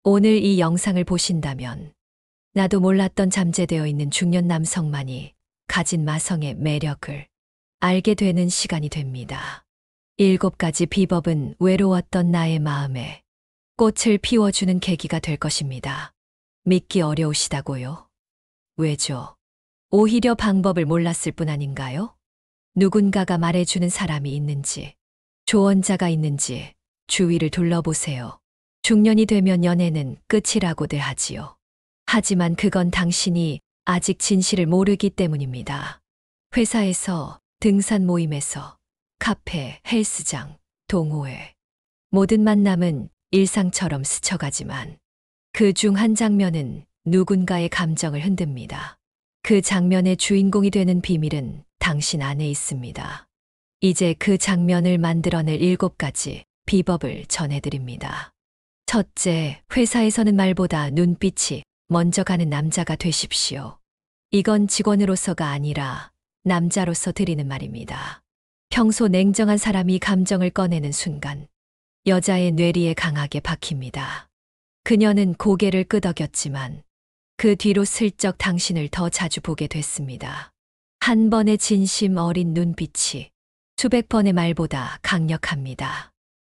오늘 이 영상을 보신다면 나도 몰랐던 잠재되어 있는 중년 남성만이 가진 마성의 매력을 알게 되는 시간이 됩니다. 7가지 비법은 외로웠던 나의 마음에 꽃을 피워주는 계기가 될 것입니다. 믿기 어려우시다고요? 왜죠? 오히려 방법을 몰랐을 뿐 아닌가요? 누군가가 말해주는 사람이 있는지, 조언자가 있는지 주위를 둘러보세요. 중년이 되면 연애는 끝이라고들 하지요. 하지만 그건 당신이 아직 진실을 모르기 때문입니다. 회사에서, 등산 모임에서, 카페, 헬스장, 동호회. 모든 만남은 일상처럼 스쳐가지만 그 중 한 장면은 누군가의 감정을 흔듭니다. 그 장면의 주인공이 되는 비밀은 당신 안에 있습니다. 이제 그 장면을 만들어낼 7가지 비법을 전해드립니다. 첫째, 회사에서는 말보다 눈빛이 먼저 가는 남자가 되십시오. 이건 직원으로서가 아니라 남자로서 드리는 말입니다. 평소 냉정한 사람이 감정을 꺼내는 순간 여자의 뇌리에 강하게 박힙니다. 그녀는 고개를 끄덕였지만 그 뒤로 슬쩍 당신을 더 자주 보게 됐습니다. 한 번의 진심 어린 눈빛이 수백 번의 말보다 강력합니다.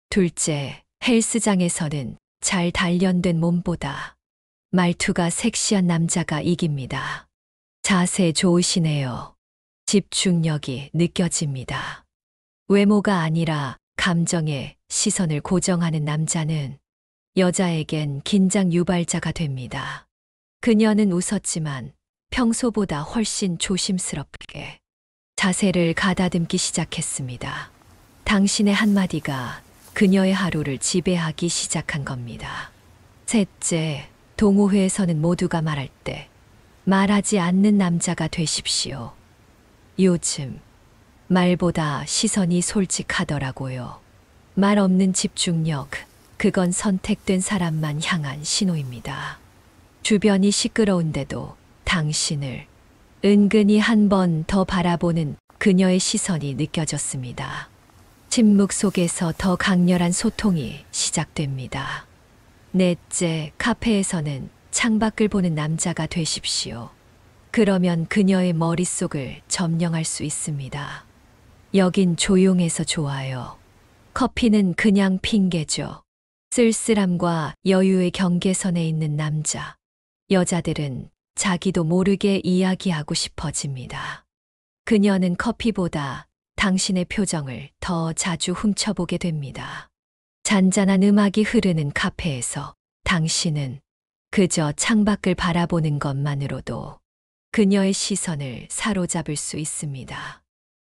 둘째, 헬스장에서는 잘 단련된 몸보다 말투가 섹시한 남자가 이깁니다. 자세 좋으시네요. 집중력이 느껴집니다. 외모가 아니라 감정에 시선을 고정하는 남자는 여자에겐 긴장 유발자가 됩니다. 그녀는 웃었지만 평소보다 훨씬 조심스럽게 자세를 가다듬기 시작했습니다. 당신의 한마디가 그녀의 하루를 지배하기 시작한 겁니다. 셋째, 동호회에서는 모두가 말할 때 말하지 않는 남자가 되십시오. 요즘 말보다 시선이 솔직하더라고요. 말 없는 집중력, 그건 선택된 사람만 향한 신호입니다. 주변이 시끄러운데도 당신을 은근히 한 번 더 바라보는 그녀의 시선이 느껴졌습니다. 침묵 속에서 더 강렬한 소통이 시작됩니다. 넷째, 카페에서는 창밖을 보는 남자가 되십시오. 그러면 그녀의 머릿속을 점령할 수 있습니다. 여긴 조용해서 좋아요. 커피는 그냥 핑계죠. 쓸쓸함과 여유의 경계선에 있는 남자. 여자들은 자기도 모르게 이야기하고 싶어집니다. 그녀는 커피보다 당신의 표정을 더 자주 훔쳐보게 됩니다. 잔잔한 음악이 흐르는 카페에서 당신은 그저 창밖을 바라보는 것만으로도 그녀의 시선을 사로잡을 수 있습니다.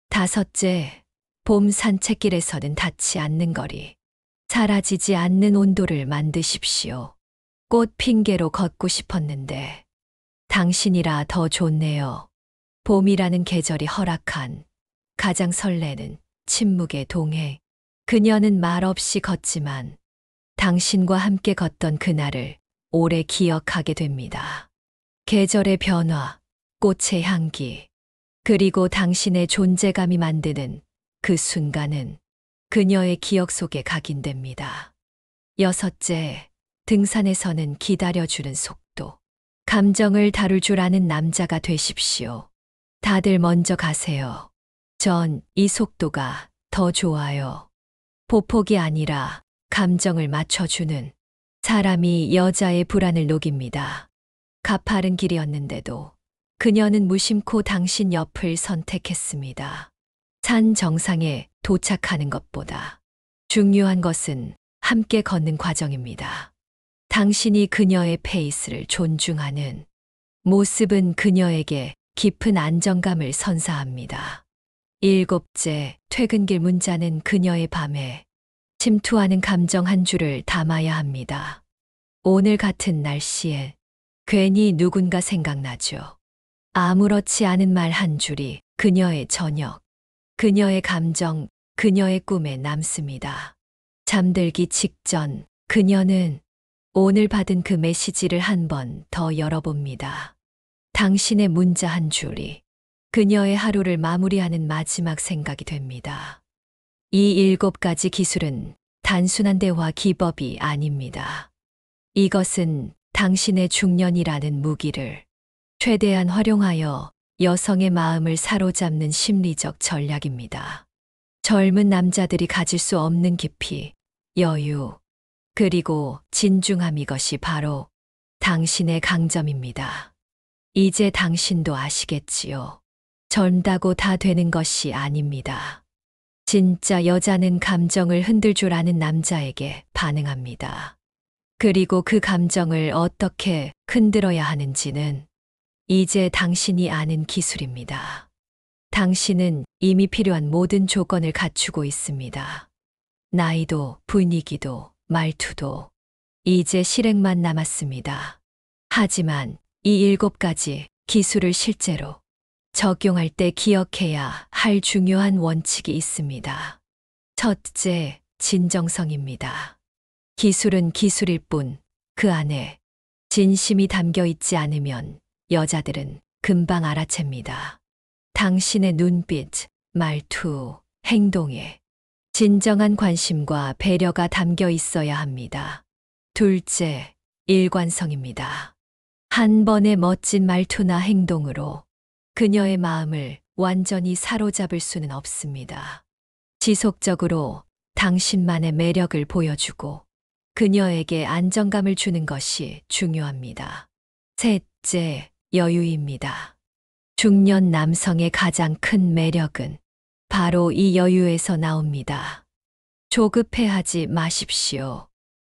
다섯째, 봄 산책길에서는 닿지 않는 거리, 사라지지 않는 온도를 만드십시오. 꽃 핑계로 걷고 싶었는데 당신이라 더 좋네요. 봄이라는 계절이 허락한 가장 설레는 침묵의 동행. 그녀는 말없이 걷지만 당신과 함께 걷던 그날을 오래 기억하게 됩니다. 계절의 변화, 꽃의 향기, 그리고 당신의 존재감이 만드는 그 순간은 그녀의 기억 속에 각인됩니다. 여섯째, 등산에서는 기다려주는 속도. 감정을 다룰 줄 아는 남자가 되십시오. 다들 먼저 가세요. 전 이 속도가 더 좋아요. 보폭이 아니라 감정을 맞춰주는 사람이 여자의 불안을 녹입니다. 가파른 길이었는데도 그녀는 무심코 당신 옆을 선택했습니다. 산 정상에 도착하는 것보다 중요한 것은 함께 걷는 과정입니다. 당신이 그녀의 페이스를 존중하는 모습은 그녀에게 깊은 안정감을 선사합니다. 7째, 퇴근길 문자는 그녀의 밤에 침투하는 감정 한 줄을 담아야 합니다. 오늘 같은 날씨에 괜히 누군가 생각나죠. 아무렇지 않은 말 한 줄이 그녀의 저녁, 그녀의 감정, 그녀의 꿈에 남습니다. 잠들기 직전 그녀는 오늘 받은 그 메시지를 한 번 더 열어봅니다. 당신의 문자 한 줄이 그녀의 하루를 마무리하는 마지막 생각이 됩니다. 이 7가지 기술은 단순한 대화 기법이 아닙니다. 이것은 당신의 중년이라는 무기를 최대한 활용하여 여성의 마음을 사로잡는 심리적 전략입니다. 젊은 남자들이 가질 수 없는 깊이, 여유, 그리고 진중함, 이것이 바로 당신의 강점입니다. 이제 당신도 아시겠지요. 젊다고 다 되는 것이 아닙니다. 진짜 여자는 감정을 흔들 줄 아는 남자에게 반응합니다. 그리고 그 감정을 어떻게 흔들어야 하는지는 이제 당신이 아는 기술입니다. 당신은 이미 필요한 모든 조건을 갖추고 있습니다. 나이도, 분위기도, 말투도. 이제 실행만 남았습니다. 하지만 이 7가지 기술을 실제로 적용할 때 기억해야 할 중요한 원칙이 있습니다. 첫째, 진정성입니다. 기술은 기술일 뿐 그 안에 진심이 담겨 있지 않으면 여자들은 금방 알아챕니다. 당신의 눈빛, 말투, 행동에 진정한 관심과 배려가 담겨 있어야 합니다. 둘째, 일관성입니다. 한 번의 멋진 말투나 행동으로 그녀의 마음을 완전히 사로잡을 수는 없습니다. 지속적으로 당신만의 매력을 보여주고 그녀에게 안정감을 주는 것이 중요합니다. 셋째, 여유입니다. 중년 남성의 가장 큰 매력은 바로 이 여유에서 나옵니다. 조급해하지 마십시오.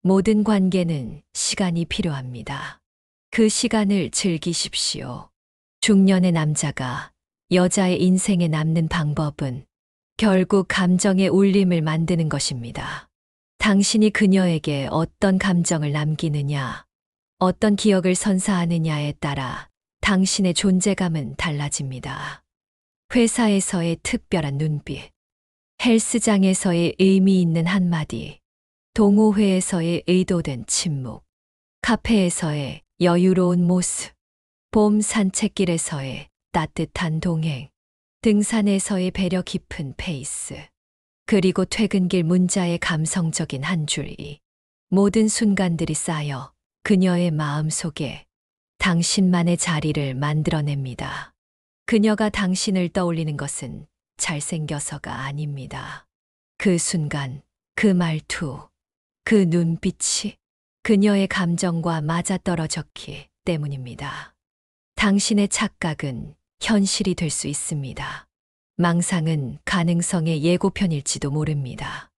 모든 관계는 시간이 필요합니다. 그 시간을 즐기십시오. 중년의 남자가 여자의 인생에 남는 방법은 결국 감정의 울림을 만드는 것입니다. 당신이 그녀에게 어떤 감정을 남기느냐, 어떤 기억을 선사하느냐에 따라 당신의 존재감은 달라집니다. 회사에서의 특별한 눈빛, 헬스장에서의 의미 있는 한마디, 동호회에서의 의도된 침묵, 카페에서의 여유로운 모습, 봄 산책길에서의 따뜻한 동행, 등산에서의 배려 깊은 페이스, 그리고 퇴근길 문자의 감성적인 한 줄이, 모든 순간들이 쌓여 그녀의 마음 속에 당신만의 자리를 만들어냅니다. 그녀가 당신을 떠올리는 것은 잘생겨서가 아닙니다. 그 순간, 그 말투, 그 눈빛이 그녀의 감정과 맞아떨어졌기 때문입니다. 당신의 착각은 현실이 될 수 있습니다. 망상은 가능성의 예고편일지도 모릅니다.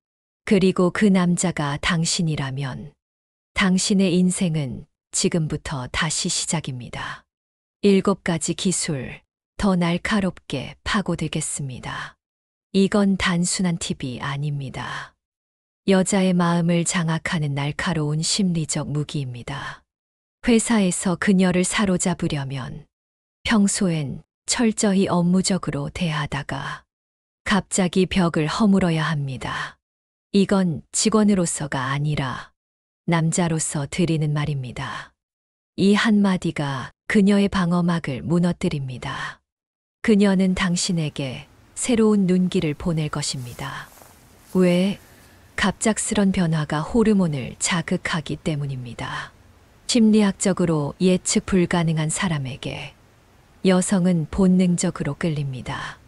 그리고 그 남자가 당신이라면 당신의 인생은 지금부터 다시 시작입니다. 7가지 기술, 더 날카롭게 파고들겠습니다. 이건 단순한 팁이 아닙니다. 여자의 마음을 장악하는 날카로운 심리적 무기입니다. 회사에서 그녀를 사로잡으려면 평소엔 철저히 업무적으로 대하다가 갑자기 벽을 허물어야 합니다. 이건 직원으로서가 아니라 남자로서 드리는 말입니다. 이 한마디가 그녀의 방어막을 무너뜨립니다. 그녀는 당신에게 새로운 눈길을 보낼 것입니다. 왜? 갑작스런 변화가 호르몬을 자극하기 때문입니다. 심리학적으로 예측 불가능한 사람에게 여성은 본능적으로 끌립니다.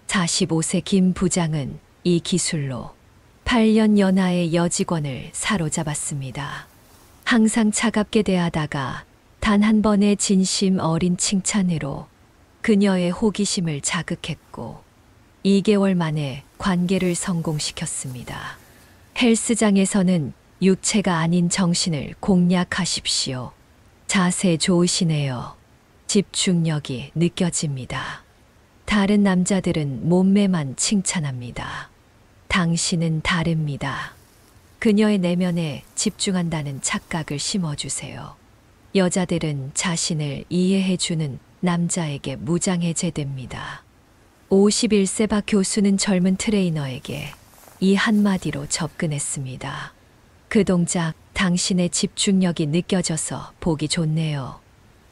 45세 김 부장은 이 기술로 8년 연하의 여직원을 사로잡았습니다. 항상 차갑게 대하다가 단 한 번의 진심 어린 칭찬으로 그녀의 호기심을 자극했고 2개월 만에 관계를 성공시켰습니다. 헬스장에서는 육체가 아닌 정신을 공략하십시오. 자세 좋으시네요. 집중력이 느껴집니다. 다른 남자들은 몸매만 칭찬합니다. 당신은 다릅니다. 그녀의 내면에 집중한다는 착각을 심어주세요. 여자들은 자신을 이해해주는 남자에게 무장해제됩니다. 51세 박 교수는 젊은 트레이너에게 이 한마디로 접근했습니다. 그 동작, 당신의 집중력이 느껴져서 보기 좋네요.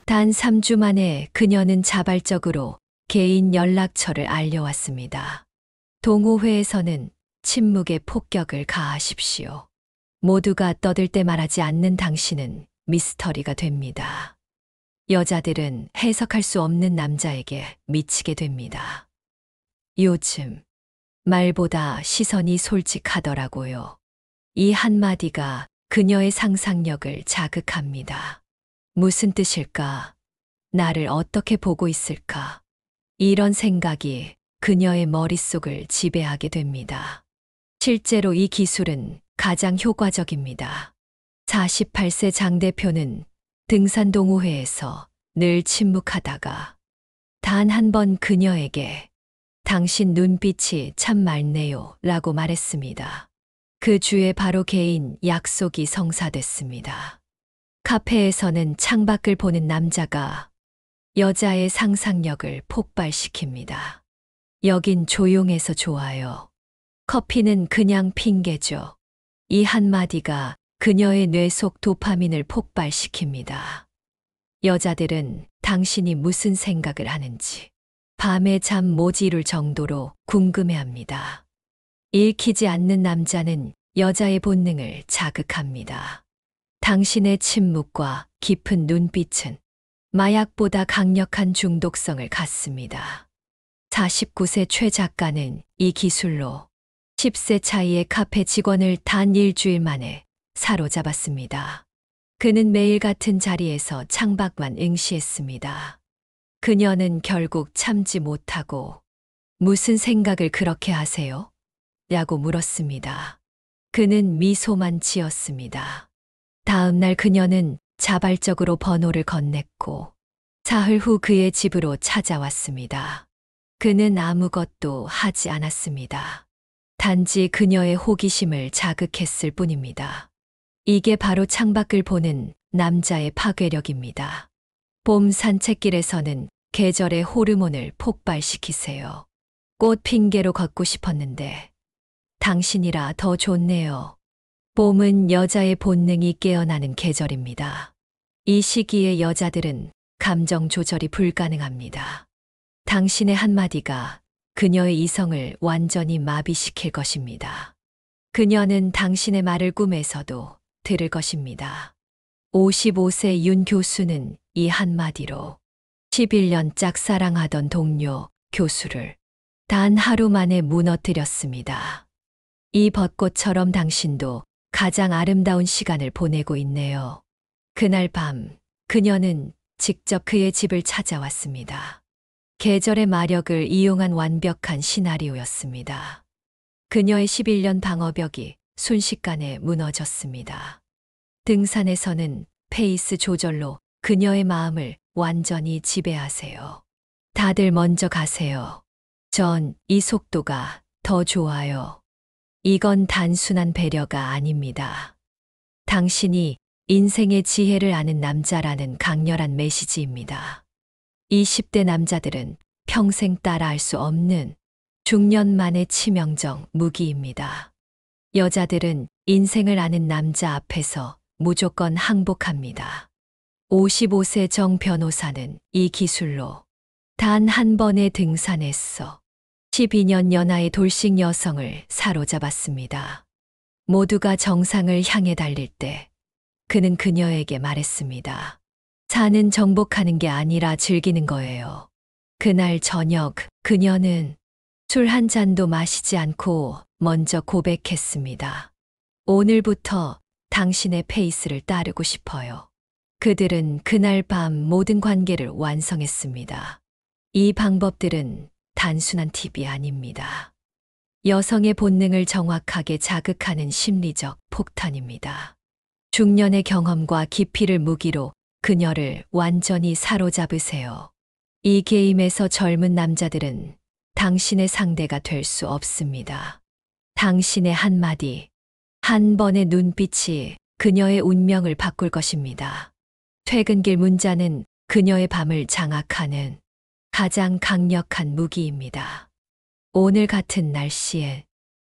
단 3주 만에 그녀는 자발적으로 개인 연락처를 알려왔습니다. 동호회에서는 침묵의 폭격을 가하십시오. 모두가 떠들 때 말하지 않는 당신은 미스터리가 됩니다. 여자들은 해석할 수 없는 남자에게 미치게 됩니다. 요즘 말보다 시선이 솔직하더라고요. 이 한마디가 그녀의 상상력을 자극합니다. 무슨 뜻일까? 나를 어떻게 보고 있을까? 이런 생각이 그녀의 머릿속을 지배하게 됩니다. 실제로 이 기술은 가장 효과적입니다. 48세 장 대표는 등산 동호회에서 늘 침묵하다가 단 한 번 그녀에게 당신 눈빛이 참 맑네요 라고 말했습니다. 그 주에 바로 개인 약속이 성사됐습니다. 카페에서는 창밖을 보는 남자가 여자의 상상력을 폭발시킵니다. 여긴 조용해서 좋아요. 커피는 그냥 핑계죠. 이 한마디가 그녀의 뇌 속 도파민을 폭발시킵니다. 여자들은 당신이 무슨 생각을 하는지 밤에 잠 못 이룰 정도로 궁금해합니다. 읽히지 않는 남자는 여자의 본능을 자극합니다. 당신의 침묵과 깊은 눈빛은 마약보다 강력한 중독성을 갖습니다. 49세 최 작가는 이 기술로 10세 차이의 카페 직원을 단 일주일 만에 사로잡았습니다. 그는 매일 같은 자리에서 창밖만 응시했습니다. 그녀는 결국 참지 못하고 무슨 생각을 그렇게 하세요? 라고 물었습니다. 그는 미소만 지었습니다. 다음 날 그녀는 자발적으로 번호를 건넸고 사흘 후 그의 집으로 찾아왔습니다. 그는 아무것도 하지 않았습니다. 단지 그녀의 호기심을 자극했을 뿐입니다. 이게 바로 창밖을 보는 남자의 파괴력입니다. 봄 산책길에서는 계절의 호르몬을 폭발시키세요. 꽃 핑계로 걷고 싶었는데 당신이라 더 좋네요. 봄은 여자의 본능이 깨어나는 계절입니다. 이 시기에 여자들은 감정 조절이 불가능합니다. 당신의 한마디가 그녀의 이성을 완전히 마비시킬 것입니다. 그녀는 당신의 말을 꿈에서도 들을 것입니다. 55세 윤 교수는 이 한마디로 11년 짝사랑하던 동료 교수를 단 하루 만에 무너뜨렸습니다. 이 벚꽃처럼 당신도 가장 아름다운 시간을 보내고 있네요. 그날 밤 그녀는 직접 그의 집을 찾아왔습니다. 계절의 마력을 이용한 완벽한 시나리오였습니다. 그녀의 11년 방어벽이 순식간에 무너졌습니다. 등산에서는 페이스 조절로 그녀의 마음을 완전히 지배하세요. 다들 먼저 가세요. 전 이 속도가 더 좋아요. 이건 단순한 배려가 아닙니다. 당신이 인생의 지혜를 아는 남자라는 강렬한 메시지입니다. 20대 남자들은 평생 따라할 수 없는 중년만의 치명적 무기입니다. 여자들은 인생을 아는 남자 앞에서 무조건 항복합니다. 55세 정 변호사는 이 기술로 단 한 번의 등산에서 12년 연하의 돌싱 여성을 사로잡았습니다. 모두가 정상을 향해 달릴 때 그는 그녀에게 말했습니다. 산은 정복하는 게 아니라 즐기는 거예요. 그날 저녁 그녀는 술 한 잔도 마시지 않고 먼저 고백했습니다. 오늘부터 당신의 페이스를 따르고 싶어요. 그들은 그날 밤 모든 관계를 완성했습니다. 이 방법들은 단순한 팁이 아닙니다. 여성의 본능을 정확하게 자극하는 심리적 폭탄입니다. 중년의 경험과 깊이를 무기로 그녀를 완전히 사로잡으세요. 이 게임에서 젊은 남자들은 당신의 상대가 될 수 없습니다. 당신의 한마디, 한 번의 눈빛이 그녀의 운명을 바꿀 것입니다. 퇴근길 문자는 그녀의 밤을 장악하는 가장 강력한 무기입니다. 오늘 같은 날씨에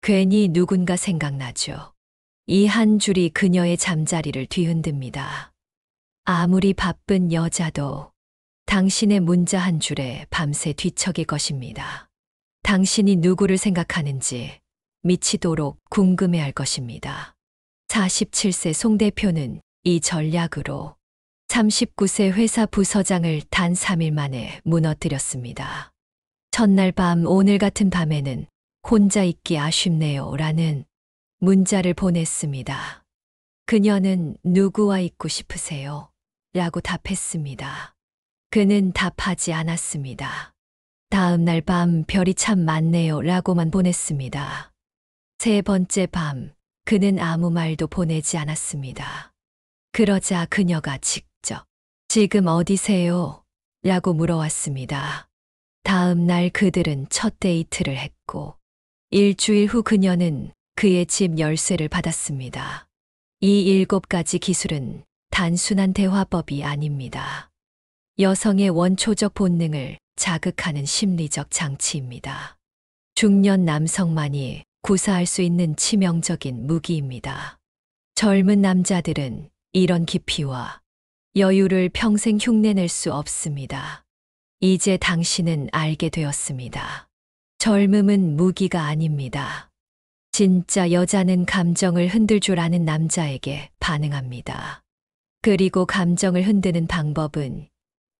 괜히 누군가 생각나죠. 이 한 줄이 그녀의 잠자리를 뒤흔듭니다. 아무리 바쁜 여자도 당신의 문자 한 줄에 밤새 뒤척일 것입니다. 당신이 누구를 생각하는지 미치도록 궁금해할 것입니다. 47세 송 대표는 이 전략으로 39세 회사 부서장을 단 3일 만에 무너뜨렸습니다. 첫날 밤 오늘 같은 밤에는 혼자 있기 아쉽네요 라는 문자를 보냈습니다. 그녀는 누구와 있고 싶으세요? 라고 답했습니다. 그는 답하지 않았습니다. 다음 날 밤 별이 참 많네요 라고만 보냈습니다. 세 번째 밤 그는 아무 말도 보내지 않았습니다. 그러자 그녀가 직접 지금 어디세요? 라고 물어왔습니다. 다음 날 그들은 첫 데이트를 했고 일주일 후 그녀는 그의 집 열쇠를 받았습니다. 이 7가지 기술은 단순한 대화법이 아닙니다. 여성의 원초적 본능을 자극하는 심리적 장치입니다. 중년 남성만이 구사할 수 있는 치명적인 무기입니다. 젊은 남자들은 이런 깊이와 여유를 평생 흉내낼 수 없습니다. 이제 당신은 알게 되었습니다. 젊음은 무기가 아닙니다. 진짜 여자는 감정을 흔들 줄 아는 남자에게 반응합니다. 그리고 감정을 흔드는 방법은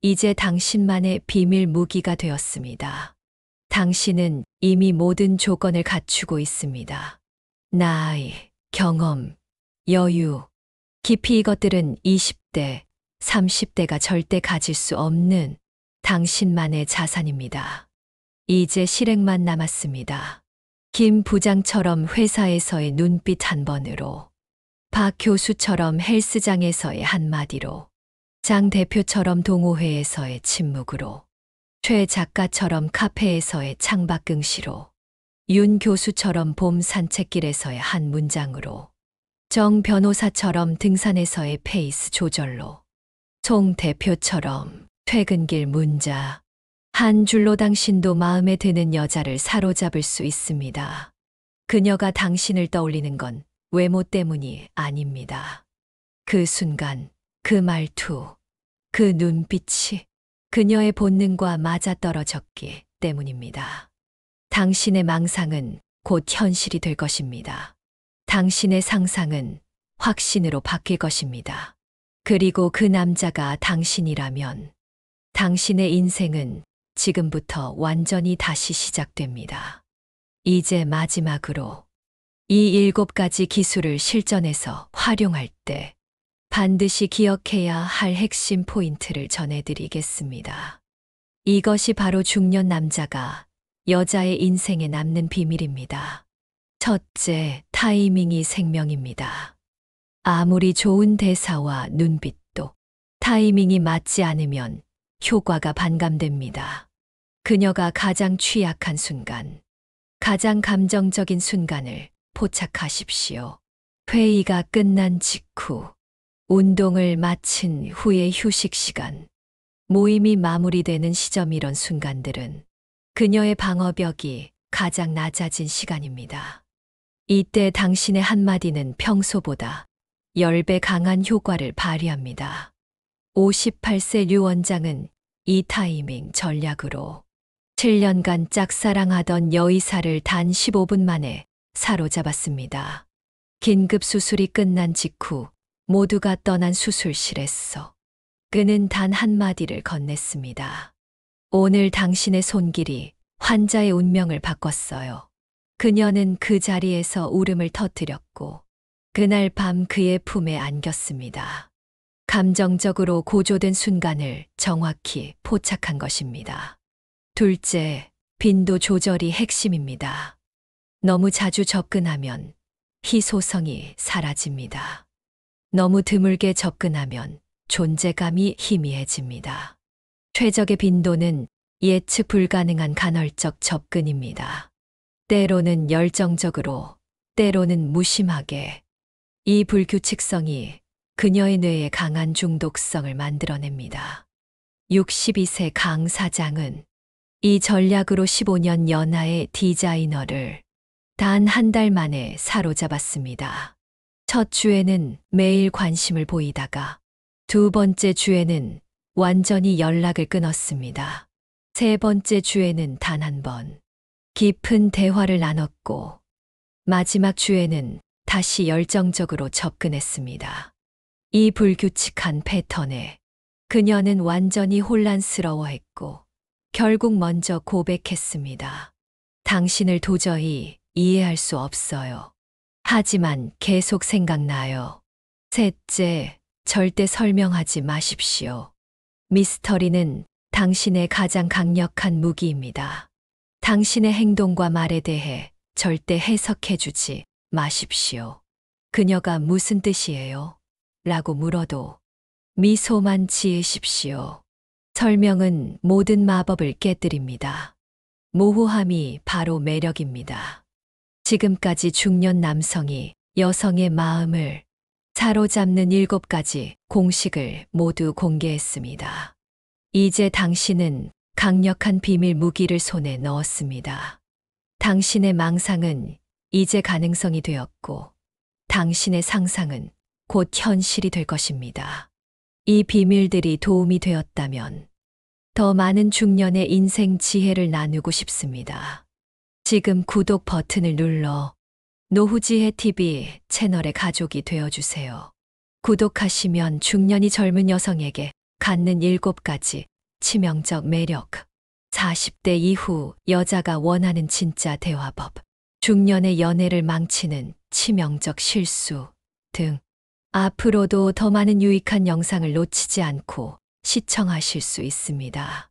이제 당신만의 비밀 무기가 되었습니다. 당신은 이미 모든 조건을 갖추고 있습니다. 나이, 경험, 여유, 깊이 이것들은 20대, 30대가 절대 가질 수 없는 당신만의 자산입니다. 이제 실행만 남았습니다. 김 부장처럼 회사에서의 눈빛 한 번으로, 박 교수처럼 헬스장에서의 한마디로, 장 대표처럼 동호회에서의 침묵으로, 최 작가처럼 카페에서의 창밖 응시로, 윤 교수처럼 봄 산책길에서의 한 문장으로, 정 변호사처럼 등산에서의 페이스 조절로, 송 대표처럼 퇴근길 문자 한 줄로 당신도 마음에 드는 여자를 사로잡을 수 있습니다. 그녀가 당신을 떠올리는 건 외모 때문이 아닙니다. 그 순간, 그 말투, 그 눈빛이 그녀의 본능과 맞아떨어졌기 때문입니다. 당신의 망상은 곧 현실이 될 것입니다. 당신의 상상은 확신으로 바뀔 것입니다. 그리고 그 남자가 당신이라면 당신의 인생은 지금부터 완전히 다시 시작됩니다. 이제 마지막으로 이 7가지 기술을 실전에서 활용할 때 반드시 기억해야 할 핵심 포인트를 전해드리겠습니다. 이것이 바로 중년 남자가 여자의 인생에 남는 비밀입니다. 첫째, 타이밍이 생명입니다. 아무리 좋은 대사와 눈빛도 타이밍이 맞지 않으면 효과가 반감됩니다. 그녀가 가장 취약한 순간, 가장 감정적인 순간을 포착하십시오. 회의가 끝난 직후, 운동을 마친 후의 휴식 시간, 모임이 마무리되는 시점 이런 순간들은 그녀의 방어벽이 가장 낮아진 시간입니다. 이때 당신의 한마디는 평소보다 10배 강한 효과를 발휘합니다. 58세 류 원장은 이 타이밍 전략으로 7년간 짝사랑하던 여의사를 단 15분 만에 사로잡았습니다. 긴급 수술이 끝난 직후 모두가 떠난 수술실에서 그는 단 한마디를 건넸습니다. 오늘 당신의 손길이 환자의 운명을 바꿨어요. 그녀는 그 자리에서 울음을 터뜨렸고 그날 밤 그의 품에 안겼습니다. 감정적으로 고조된 순간을 정확히 포착한 것입니다. 둘째, 빈도 조절이 핵심입니다. 너무 자주 접근하면 희소성이 사라집니다. 너무 드물게 접근하면 존재감이 희미해집니다. 최적의 빈도는 예측 불가능한 간헐적 접근입니다. 때로는 열정적으로, 때로는 무심하게. 이 불규칙성이 그녀의 뇌에 강한 중독성을 만들어냅니다. 62세 강 사장은 이 전략으로 15년 연하의 디자이너를 단 한 달 만에 사로잡았습니다. 첫 주에는 매일 관심을 보이다가 두 번째 주에는 완전히 연락을 끊었습니다. 세 번째 주에는 단 한 번 깊은 대화를 나눴고 마지막 주에는 다시 열정적으로 접근했습니다. 이 불규칙한 패턴에 그녀는 완전히 혼란스러워했고 결국 먼저 고백했습니다. 당신을 도저히 이해할 수 없어요. 하지만 계속 생각나요. 셋째, 절대 설명하지 마십시오. 미스터리는 당신의 가장 강력한 무기입니다. 당신의 행동과 말에 대해 절대 해석해주지 마십시오. 그녀가 무슨 뜻이에요? 라고 물어도 미소만 지으십시오. 설명은 모든 마법을 깨뜨립니다. 모호함이 바로 매력입니다. 지금까지 중년 남성이 여성의 마음을 사로잡는 7가지 공식을 모두 공개했습니다. 이제 당신은 강력한 비밀 무기를 손에 넣었습니다. 당신의 망상은 이제 가능성이 되었고, 당신의 상상은 곧 현실이 될 것입니다. 이 비밀들이 도움이 되었다면 더 많은 중년의 인생 지혜를 나누고 싶습니다. 지금 구독 버튼을 눌러 노후지혜 TV 채널의 가족이 되어주세요. 구독하시면 중년이 젊은 여성에게 갖는 7가지 치명적 매력, 40대 이후 여자가 원하는 진짜 대화법, 중년의 연애를 망치는 치명적 실수 등 앞으로도 더 많은 유익한 영상을 놓치지 않고 시청하실 수 있습니다.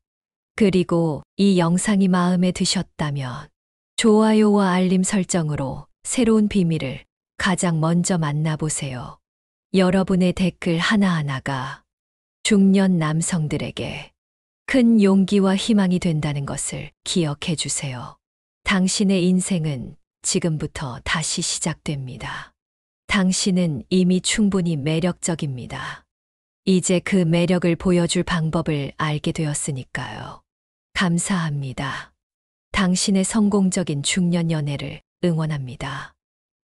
그리고 이 영상이 마음에 드셨다면 좋아요와 알림 설정으로 새로운 비밀을 가장 먼저 만나보세요. 여러분의 댓글 하나하나가 중년 남성들에게 큰 용기와 희망이 된다는 것을 기억해 주세요. 당신의 인생은 지금부터 다시 시작됩니다. 당신은 이미 충분히 매력적입니다. 이제 그 매력을 보여줄 방법을 알게 되었으니까요. 감사합니다. 당신의 성공적인 중년 연애를 응원합니다.